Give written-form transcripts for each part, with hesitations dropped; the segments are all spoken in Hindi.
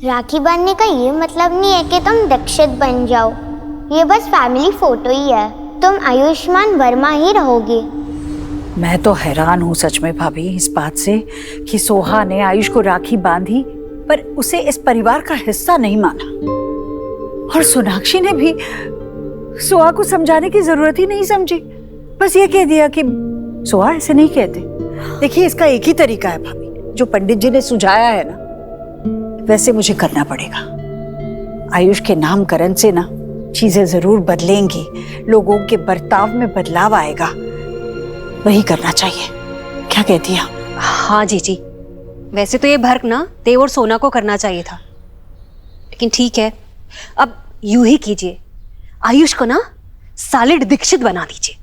राखी बांधने का ये मतलब नहीं है कि तुम दीक्षित बन जाओ। ये बस फैमिली फोटो ही है। तुम आयुष्मान वर्मा ही रहोगे। मैं तो हैरान हूँ सच में भाभी इस बात से कि सोहा ने आयुष को राखी बांधी पर उसे इस परिवार का हिस्सा नहीं माना। और सोनाक्षी ने भी सोहा को समझाने की जरूरत ही नहीं समझी, बस ये कह दिया कि सोहा ऐसे नहीं कहते। देखिए इसका एक ही तरीका है भाभी, जो पंडित जी ने सुझाया है ना वैसे मुझे करना पड़ेगा। आयुष के नामकरण से ना चीजें जरूर बदलेंगी, लोगों के बर्ताव में बदलाव आएगा, वही करना चाहिए। क्या कहती हैं? हाँ जीजी, वैसे तो ये भर्क ना देव और सोना को करना चाहिए था, लेकिन ठीक है अब यूं ही कीजिए, आयुष को ना सॉलिड दीक्षित बना दीजिए।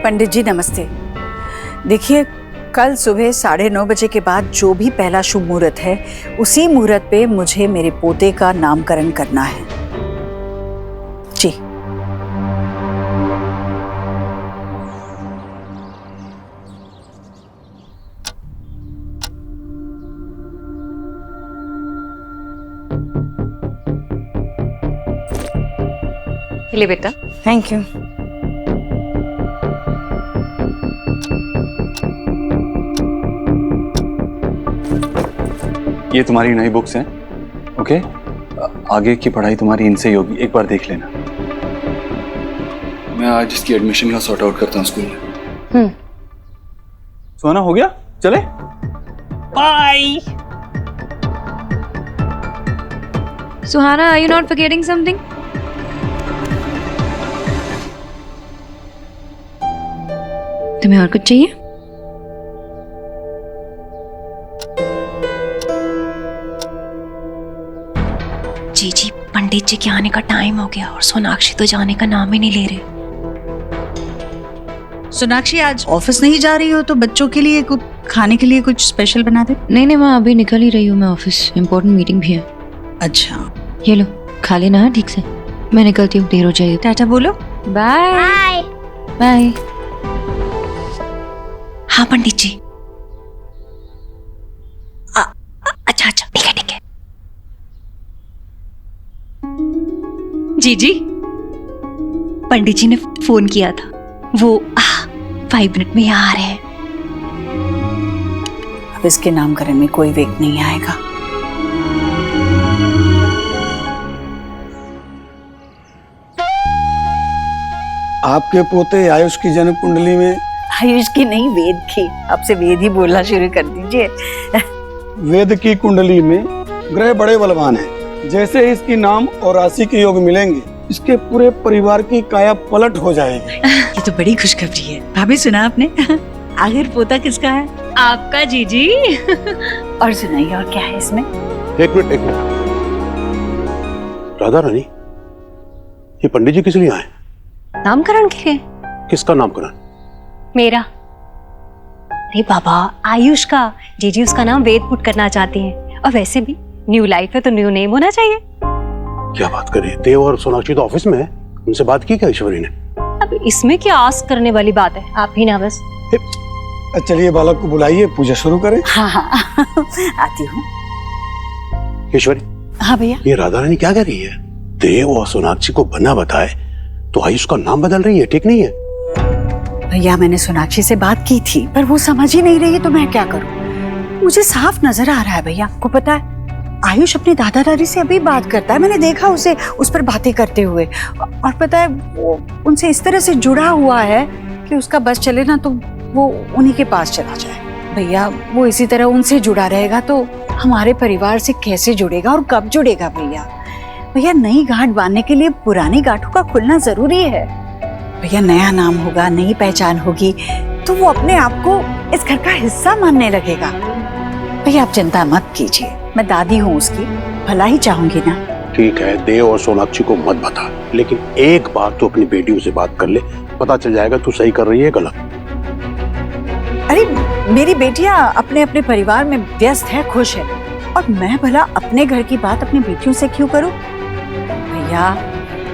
पंडित जी नमस्ते। देखिए कल सुबह 9:30 बजे के बाद जो भी पहला शुभ मुहूर्त है उसी मुहूर्त पे मुझे मेरे पोते का नामकरण करना है जी। ले बेटा। Thank you. ये तुम्हारी नई बुक्स हैं, ओके? आगे की पढ़ाई तुम्हारी इनसे ही होगी, एक बार देख लेना। मैं आज इसकी एडमिशन का सॉर्ट आउट करता हूँ स्कूल में। सोना हो गया, चले? Bye. Suhana, are you not forgetting something? तुम्हें और कुछ चाहिए? जी पंडित जी के आने का टाइम हो गया और सोनाक्षी तो जाने का नाम ही नहीं ले रहे। सोनाक्षी आज ऑफिस नहीं जा रही हो तो बच्चों के लिए कुछ खाने के लिए कुछ स्पेशल बना दे। नहीं माँ, अभी निकल ही रही हूँ मैं ऑफिस, इम्पोर्टेंट मीटिंग भी है। अच्छा ये लो खा लेना ठीक से, मैं निकलती हूँ, देर हो जाएगी। टाटा बोलो। Bye bye. हाँ पंडित जी। अच्छा ठीक है। जी पंडित जी ने फोन किया था, वो 5 मिनट में यहाँ आ रहे हैं। अब इसके नामकरण में कोई वेग नहीं आएगा। आपके पोते आयुष की जन्म कुंडली में आयुष की नहीं वेद की, आपसे वेद ही बोलना शुरू कर दीजिए। वेद की कुंडली में ग्रह बड़े बलवान हैं। जैसे इसकी नाम और राशि के योग मिलेंगे इसके पूरे परिवार की काया पलट हो जाएगी। ये तो बड़ी खुशखबरी है। भाभी सुना आपने? आखिर पोता किसका है? आपका जीजी। और सुनाइए और क्या है इसमें? एक मिनट राधा रानी, ये पंडित जी किस लिए आए? नामकरण के लिए। किसका नामकरण? मेरा। अरे बाबा आयुष का। जीजी उसका नाम वेद पुट करना चाहती हैं, और वैसे भी न्यू लाइफ है तो न्यू नेम होना चाहिए। क्या बात करें, देव और सोनाक्षी तो ऑफिस में है, उनसे बात की क्या ईश्वरी ने? अब इसमें क्या आस्क करने वाली बात है, आप ही ना बस। चलिए बालक को बुलाइए, पूजा शुरू करें। हाँ आती हूँ। ईश्वरी। हाँ भैया। ये राधा रानी क्या कर रही है? देव और सोनाक्षी को बना बताए तो आयुष का नाम बदल रही है, ठीक नहीं है। भैया मैंने सोनाक्षी से बात की थी पर वो समझ ही नहीं रही, तो मैं क्या करूं? मुझे साफ नजर आ रहा है भैया, आपको पता है आयुष अपने दादा दादी से अभी बात करता है, मैंने देखा उसे उस पर बातें करते हुए, और पता है वो उनसे इस तरह से जुड़ा हुआ है कि उसका बस चले ना तो वो उन्हीं के पास चला जाए। भैया वो इसी तरह उनसे जुड़ा रहेगा तो हमारे परिवार से कैसे जुड़ेगा और कब जुड़ेगा? भैया नई गांठ बांधने के लिए पुरानी गांठों का खुलना जरूरी है। भैया नया नाम होगा, नई पहचान होगी तो वो अपने आप को इस घर का हिस्सा मानने लगेगा। भैया आप चिंता मत कीजिए, मैं दादी हूँ उसकी, भला ही चाहूंगी ना। ठीक है, देव और सोनाक्षी को मत बता, लेकिन एक बार तो अपनी बेटियों से बात कर ले, पता चल जाएगा तू सही कर रही है गलत। अरे मेरी बेटियां अपने अपने परिवार में व्यस्त है, खुश है, और मैं भला अपने घर की बात अपनी बेटियों से क्यों करूं? भैया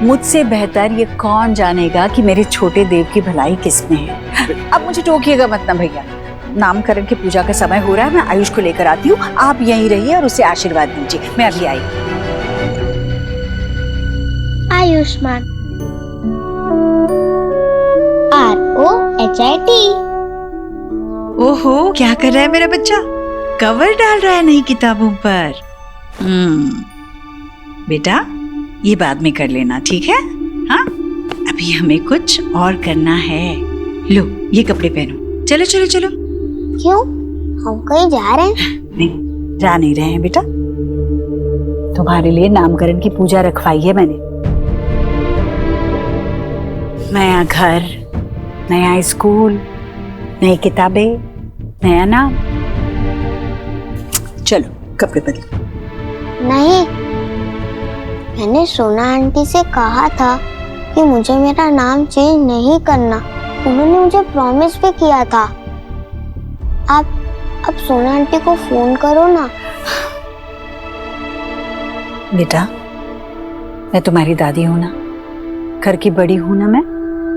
मुझसे बेहतर ये कौन जानेगा कि मेरे छोटे देव की भलाई किसमें है। अब मुझे टोकिएगा मत ना भैया, नामकरण की पूजा का समय हो रहा है, मैं आयुष को लेकर आती हूँ, आप यहीं रहिए और उसे आशीर्वाद दीजिए, मैं अभी आई। आयुष्मान, ROHIT। ओहो, क्या कर रहा है मेरा बच्चा? कवर डाल रहा है नई किताबों पर। बेटा ये बाद में कर लेना, ठीक है? हाँ, अभी हमें कुछ और करना है। लो ये कपड़े पहनो, चलो चलो चलो। क्यों, हम कहीं जा रहे हैं? नहीं, जा नहीं रहे हैं बेटा, तुम्हारे लिए नामकरण की पूजा रखवाई है मैंने। नया घर, नया स्कूल, नई किताबें, नया नाम। चलो कपड़े बदलो। नहीं, मैंने सोना आंटी से कहा था कि मुझे मेरा नाम चेंज नहीं करना, उन्होंने मुझे प्रॉमिस भी किया था। आप सोना आंटी को फोन करो ना। बेटा मैं तुम्हारी दादी हूं ना, घर की बड़ी हूं ना मैं।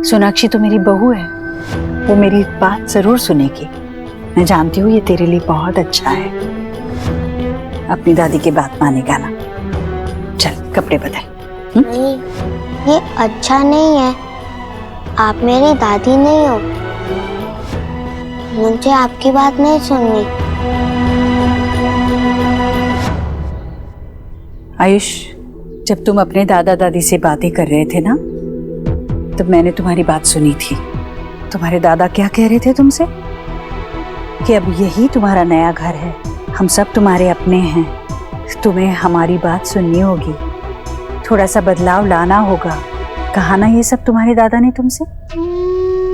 सोनाक्षी तो मेरी बहू है, वो मेरी बात जरूर सुनेगी। मैं जानती हूँ ये तेरे लिए बहुत अच्छा है, अपनी दादी की बात मानेगा ना। चल कपड़े बदल। नहीं, ये अच्छा नहीं है, आप मेरी दादी नहीं हो, मुझे आपकी बात नहीं सुननी। आयुष, जब तुम अपने दादा दादी से बातें कर रहे थे ना, तब मैंने तुम्हारी बात सुनी थी। तुम्हारे दादा क्या कह रहे थे तुमसे? कि अब यही तुम्हारा नया घर है, हम सब तुम्हारे अपने हैं, तुम्हें हमारी बात सुननी होगी, थोड़ा सा बदलाव लाना होगा। कहा ना ये सब तुम्हारे दादा ने तुमसे?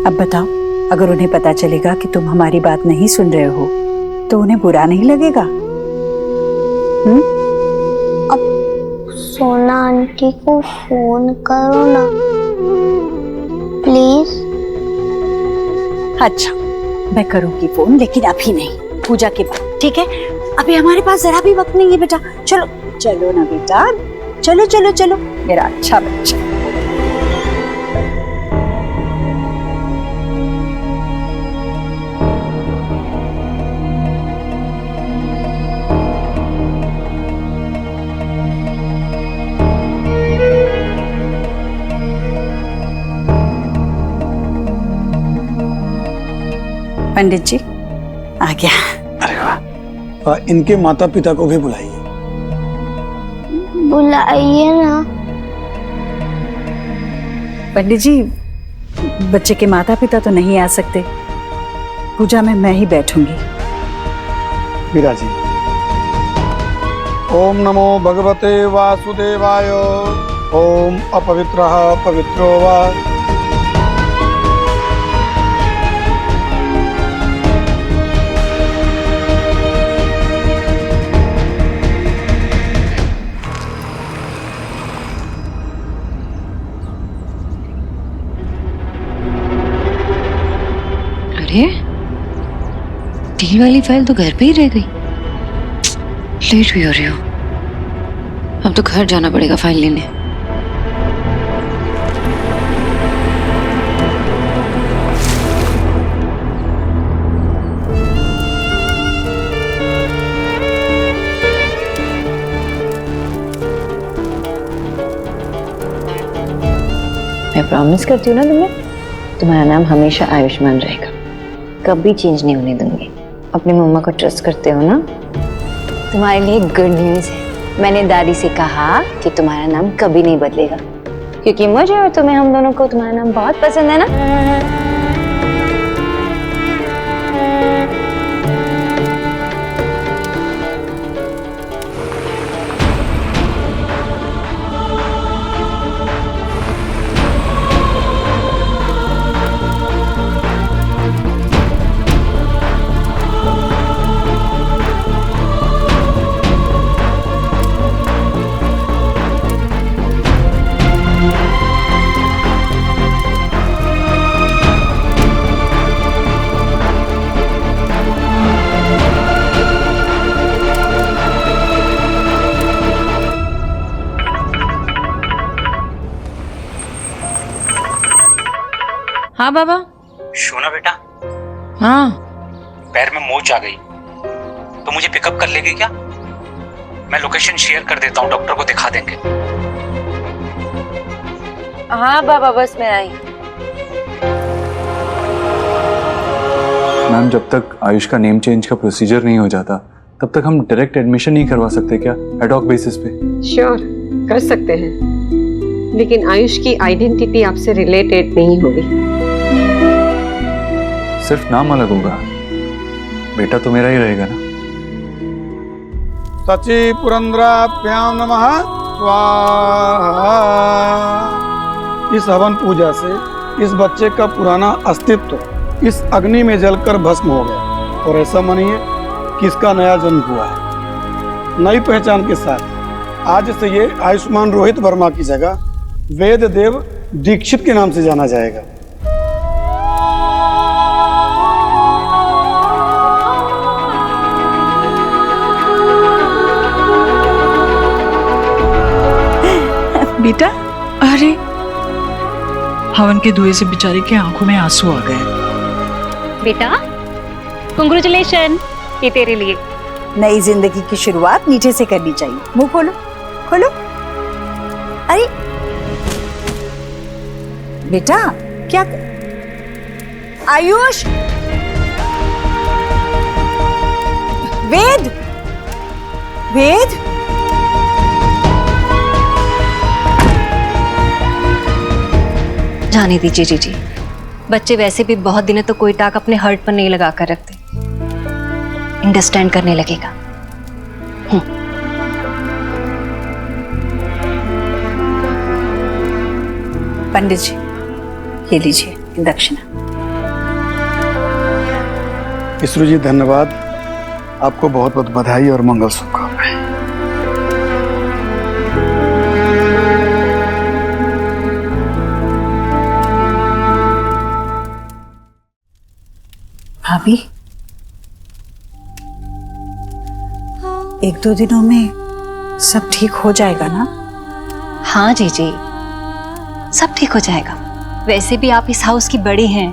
अब बताओ, अगर उन्हें पता चलेगा कि तुम हमारी बात नहीं सुन रहे हो तो उन्हें बुरा नहीं लगेगा? अब सोना आंटी को फोन करो ना प्लीज। अच्छा मैं करूंगी फोन, लेकिन अभी नहीं, पूजा के बाद, ठीक है? अभी हमारे पास जरा भी वक्त नहीं है बेटा। चलो चलो ना बेटा, चलो चलो चलो मेरा अच्छा बच्चा। पंडित जी आ गया। अरे वाह, इनके माता पिता को भी बुलाइए। बुलाइए ना। पंडित जी, बच्चे के माता पिता तो नहीं आ सकते, पूजा में मैं ही बैठूंगी। मीरा जी। ओम नमो भगवते वासुदेवाय। ओम अपवित्रः पवित्रो वा। अरे डील वाली फाइल तो घर पे ही रह गई, लेट भी हो रही हो। अब तो घर जाना पड़ेगा फाइल लेने। मैं प्रॉमिस करती हूँ ना तुम्हारा नाम हमेशा आयुष्मान रहेगा, कभी चेंज नहीं होने दूंगी। अपनी मम्मा को ट्रस्ट करते हो ना? तुम्हारे लिए गुड न्यूज़ है, मैंने दादी से कहा कि तुम्हारा नाम कभी नहीं बदलेगा, क्योंकि मुझे और तुम्हें, हम दोनों को तुम्हारा नाम बहुत पसंद है ना। हाँ बाबा। सोना बेटा, हाँ पैर में मोच आ गई तो मुझे पिकअप कर लेगी क्या? मैं लोकेशन शेयर कर देता हूँ, डॉक्टर को दिखा देंगे। हाँ बाबा, बस मैं आई। मैम, जब तक आयुष का नेम चेंज का प्रोसीजर नहीं हो जाता तब तक हम डायरेक्ट एडमिशन नहीं करवा सकते क्या, एडॉक बेसिस पे? श्योर, कर सकते हैं, लेकिन आयुष की आइडेंटिटी आपसे रिलेटेड नहीं होगी। सिर्फ नाम अलग होगा, बेटा तो मेरा ही रहेगा ना। सची पुरंद्राभ्याम नमः स्वाहा। इस हवन पूजा से इस बच्चे का पुराना अस्तित्व इस अग्नि में जलकर भस्म हो गया और ऐसा मानिए कि इसका नया जन्म हुआ है, नई पहचान के साथ। आज से ये आयुष्मान रोहित वर्मा की जगह वेद देव दीक्षित के नाम से जाना जाएगा। बेटा, अरे हवन के धुएं से बेचारी के आंखों में आंसू आ गए। बेटा, कांग्रेचुलेशन, ये तेरे लिए। नई जिंदगी की शुरुआत नीचे से करनी चाहिए। मुंह खोलो, खोलो। अरे बेटा, क्या आयुष, वेद, वेद, जाने दीजिए जीजी, बच्चे वैसे भी बहुत दिनों तो कोई टाक अपने हर्ट पर नहीं लगा कर रखते, अंडरस्टैंड करने लगेगा। पंडित जी, ये लीजिए दक्षिणा। इसरू जी धन्यवाद, आपको बहुत बहुत बधाई और मंगल शुभकामनाएं। भाभी, एक दो दिनों में सब ठीक हो जाएगा ना? हाँ जीजी, सब ठीक हो जाएगा। वैसे भी आप इस हाउस की बड़ी हैं,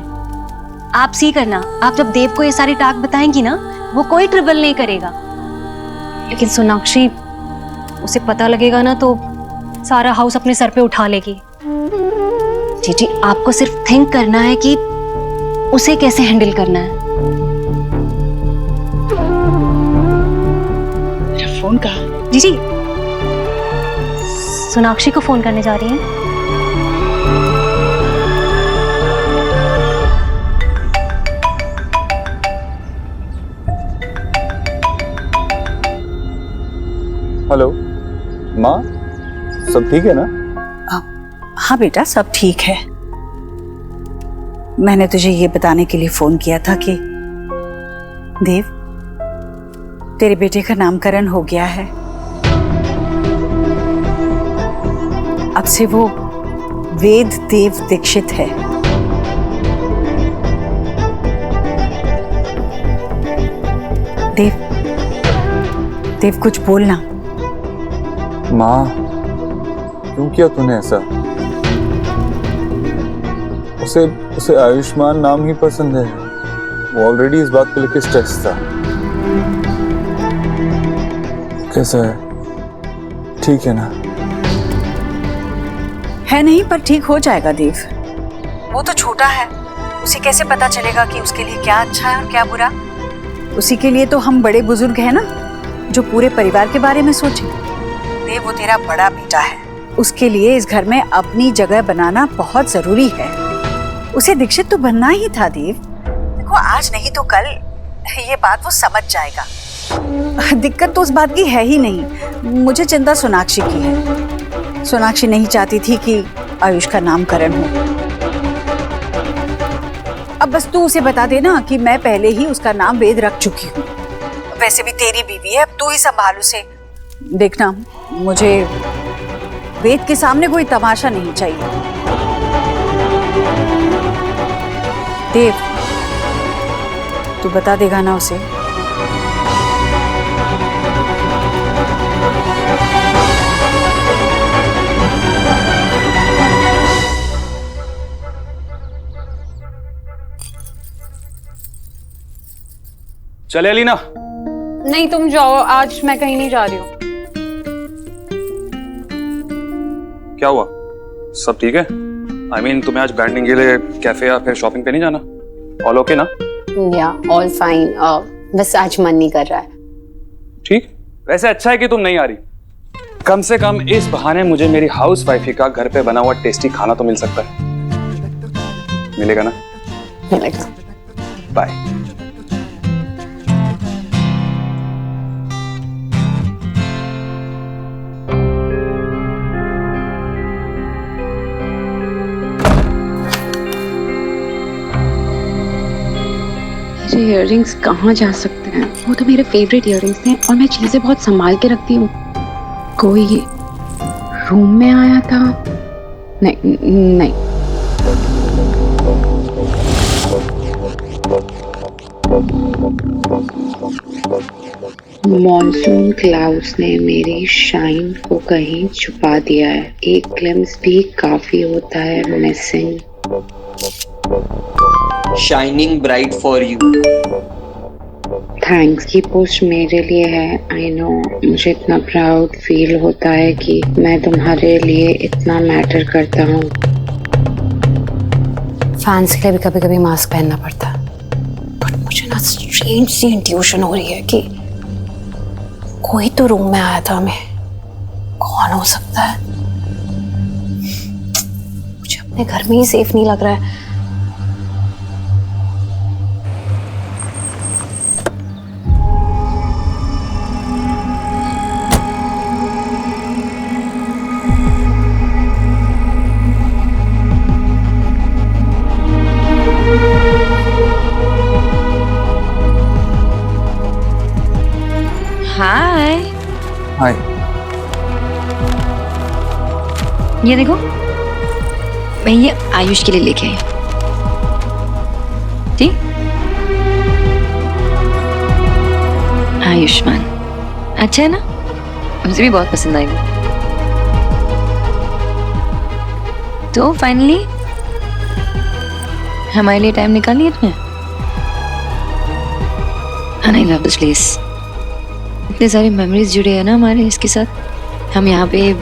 आप सी करना, आप जब देव को ये सारी टाक बताएंगी ना, वो कोई ट्रबल नहीं करेगा। लेकिन सोनाक्षी, उसे पता लगेगा ना तो सारा हाउस अपने सर पे उठा लेगी। जीजी, आपको सिर्फ थिंक करना है कि उसे कैसे हैंडल करना है। मेरा फोन कहाँ? जीजी, सोनाक्षी को फोन करने जा रही हैं। हेलो माँ, सब ठीक है ना? हाँ बेटा, सब ठीक है। मैंने तुझे ये बताने के लिए फोन किया था कि देव, तेरे बेटे का नामकरण हो गया है। अब से वो वेद देव दीक्षित है। देव, देव कुछ बोलना। माँ, क्यों किया तूने ऐसा? उसे आयुष्मान नाम ही पसंद है। वो ऑलरेडी इस बात को लेकर स्ट्रेस था। कैसा है? ठीक है ना? है नहीं, पर ठीक हो जाएगा देव। वो तो छोटा है, उसे कैसे पता चलेगा कि उसके लिए क्या अच्छा है और क्या बुरा। उसी के लिए तो हम बड़े बुजुर्ग हैं ना, जो पूरे परिवार के बारे में सोचें। देव, वो तेरा बड़ा बेटा है, उसके लिए इस घर में अपनी जगह बनाना बहुत जरूरी है। उसे दीक्षित तो बनना ही था देव। देखो, आज नहीं तो कल ये बात वो समझ जाएगा। दिक्कत तो उस बात की है ही नहीं, मुझे चिंता सोनाक्षी की है। सोनाक्षी नहीं चाहती थी कि आयुष का नामकरण हो। अब बस तू उसे बता देना कि मैं पहले ही उसका नाम वेद रख चुकी हूँ। वैसे भी तेरी बीवी है, अब तू ही संभाल उसे। देखना, मुझे वेद के सामने कोई तमाशा नहीं चाहिए। देव, तू बता देगा ना उसे? चले अलीना। नहीं तुम जाओ, आज मैं कहीं नहीं जा रही हूँ। क्या हुआ, सब ठीक है? I mean, तुम्हें आज बैंडिंग के लिए कैफे या फिर शॉपिंग पे नहीं जाना? ऑल ओके ना? या ऑल फाइन, बस आज मन नहीं कर रहा है। ठीक, वैसे अच्छा है कि तुम नहीं आ रही। कम से कम इस बहाने मुझे मेरी हाउस वाइफ का घर पे बना हुआ टेस्टी खाना तो मिल सकता है। मिलेगा ना? मिलेगा। बाय। ये इयररिंग्स कहाँ जा सकते हैं? वो तो मेरे फेवरेट इयररिंग्स हैं और मैं चीजें बहुत संभाल के रखती हूँ। कोई रूम में आया था? नहीं नहीं। मॉनसून क्लाउड्स ने मेरी शाइन को कहीं छुपा दिया है। एक ग्लिम्स भी काफी होता है missing. Shining bright for you. Thanks. ये पोस्ट मेरे लिए है। आई नो, मुझे इतना प्राउड फील होता है कि मैं तुम्हारे लिए इतना मैटर करता हूँ। फैंस के लिए भी कभी कभी मास्क पहनना पड़ता है, बट मुझे ना स्ट्रेंज सी इंट्यूशन हो रही है कि कोई तो रूम में आया था हमें। कौन हो सकता है? मुझे अपने घर में ही सेफ नहीं लग रहा है। हाय। हाय। ये देखो, मैं ये आयुष के लिए लेके आई। ठीक, आयुष्मान अच्छा है ना? मुझे भी बहुत पसंद आएगा। तो फाइनली हमारे लिए टाइम निकाल लिया तुमने। And I love this place. इतने सारे मेमोरीज जुड़े हैं ना हमारे इसके साथ। हम यहाँ पे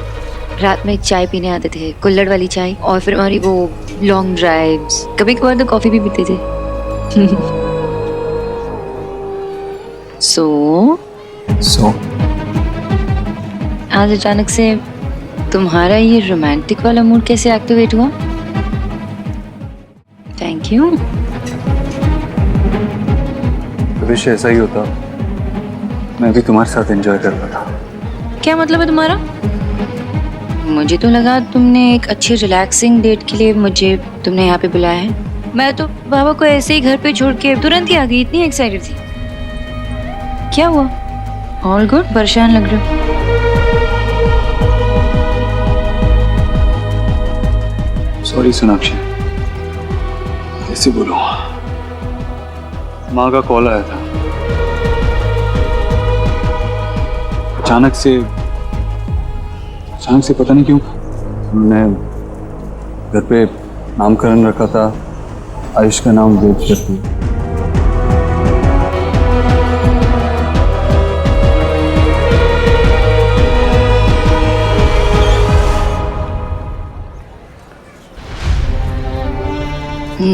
रात में चाय पीने आते थे, कुल्हड़ वाली चाय, और फिर हमारी वो लॉन्ग ड्राइव्स, कभी कभार तो कॉफी भी पीते थे। सो आज अचानक से तुम्हारा ये रोमांटिक वाला मूड कैसे एक्टिवेट हुआ? Thank you. विश ऐसा ही होता, मैं भी तुम्हारे साथ एंजॉय कर रहा था। क्या मतलब है तुम्हारा? मुझे तो लगा तुमने एक अच्छी रिलैक्सिंग डेट के लिए मुझे तुमने यहाँ पे बुलाया है। मैं तो बाबा को ऐसे ही घर पे छोड़ के तुरंत ही आ गई, इतनी एक्साइटेड थी। क्या हुआ? All good? परेशान लग रहे हो। सॉरी सोनाक्षी, कैसे बोलूं, माँ का कॉल आया था। अचानक से पता नहीं क्यों उन्होंने घर पे नामकरण रखा था, आयुष का नाम वेद करती।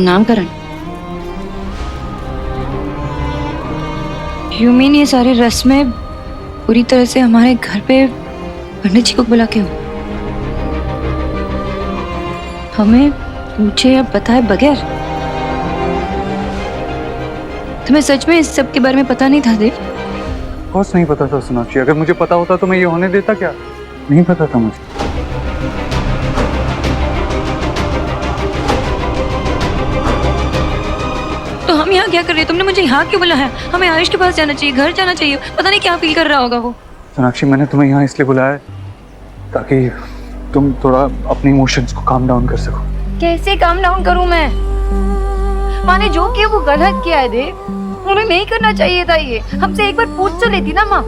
नामकरण? यू मीन ये सारी रस्में पूरी तरह से हमारे घर पे पंडित जी को बुला के हो? हमें पूछे या बताए बगैर? तुम्हें सच में इस सब के बारे में पता नहीं था देव? कुछ नहीं पता था सोनाक्षी, अगर मुझे पता होता तो मैं ये होने देता क्या? नहीं पता था मुझे। तो हम यहाँ क्या कर रहे हैं? तुमने मुझे यहाँ क्यों बुलाया? हमें आयुष के पास जाना चाहिए, घर जाना चाहिए। पता नहीं क्या फील कर रहा होगा वो। सोनाक्षी, मैंने तुम्हें यहाँ इसलिए बुलाया है ताकि तुम थोड़ा अपने इमोशंस को काम डाउन कर सको। कैसे काम डाउन करूं मैं? माँ ने जो किया वो गलत किया है देव। उन्हें नहीं करना चाहिए था ये। हमसे एक बार पूछ तो लेती ना माँ।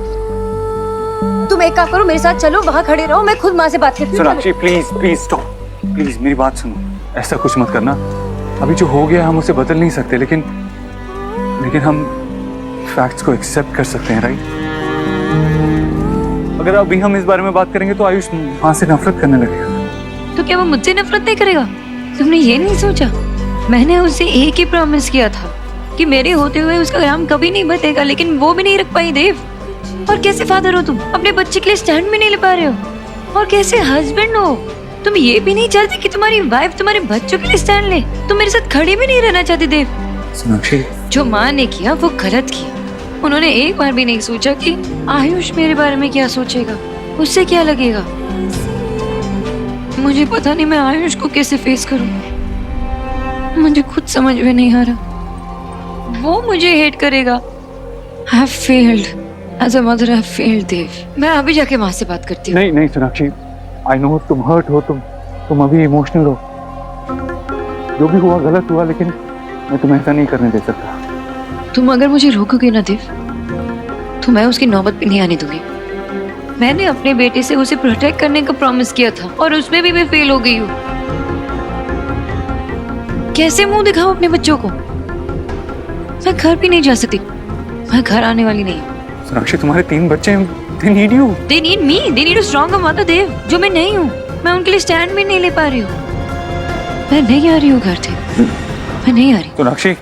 तुम एक काम करो, मेरे साथ चलो, वहाँ खड़े रहो, मैं खुद माँ से बात करती हूँ। सोनाक्षी प्लीज स्टॉप, प्लीज मेरी बात सुनो। ऐसा कुछ मत करना। अभी जो हो गया हम उसे बदल नहीं सकते, लेकिन हम फैक्ट्स को एक्सेप्ट कर सकते हैं, राइट? अगर अभी हम इस बारे में बात करेंगे तो आयुष वहां से नफरत करने लगेगा। तो क्या वो मुझसे नफरत नहीं करेगा? तुमने ये नहीं सोचा? मैंने उसे एक ही प्रॉमिस किया था कि मेरे होते हुए उसका नाम कभी नहीं बतेगा, लेकिन वो भी नहीं रख पाई देव। और कैसे फादर हो तुम? अपने बच्चे के लिए स्टैंड भी नहीं ले पा रहे हो। और कैसे हस्बैंड हो? तुम ये भी नहीं चाहते कि तुम्हारी वाइफ तुम्हारे बच्चों के लिए स्टैंड ले? तुम मेरे साथ खड़ी भी नहीं रहना चाहती देव। सोनाक्षी, जो माँ ने किया वो गलत किया। उन्होंने एक बार भी नहीं सोचा कि आयुष मेरे बारे में क्या सोचेगा, उससे क्या लगेगा। मुझे पता नहीं मैं आयुष को कैसे फेस करूं। मुझे खुद समझ में नहीं आ रहा। वो मुझे हेट करेगा। I have failed as a mother. I have failed देव। मैं अभी जाके माँ से बात करती हूँ। नहीं सोनाक्षी, आई नो तुम हर्ट हो, तुम अभी इमोशनल हो। जो भी हुआ गलत हुआ, लेकिन मैं तुम्हें ऐसा नहीं करने दे सकता। तुम अगर मुझे रोकोगे ना देव, तो मैं उसकी नौबत भी नहीं आने दूंगी। मैंने अपने बेटे से उसे प्रोटेक्ट करने का प्रॉमिस किया था और उसमें भी मैं फेल हो गई हूँ। कैसे मुंह दिखाऊं अपने बच्चों को? मैं घर भी नहीं जा सकती। मैं घर आने वाली नहीं हूँ। सोनाक्षी, तुम्हारे 3 बच्चे हैं, they need you। They need me। They need a stronger mother देव, जो मैं नहीं हूँ। मैं उनके लिए स्टैंड भी नहीं ले पा रही हूँ। मैं नहीं आ रही हूँ घर से। मैं नहीं आ रही। सोनाक्षी,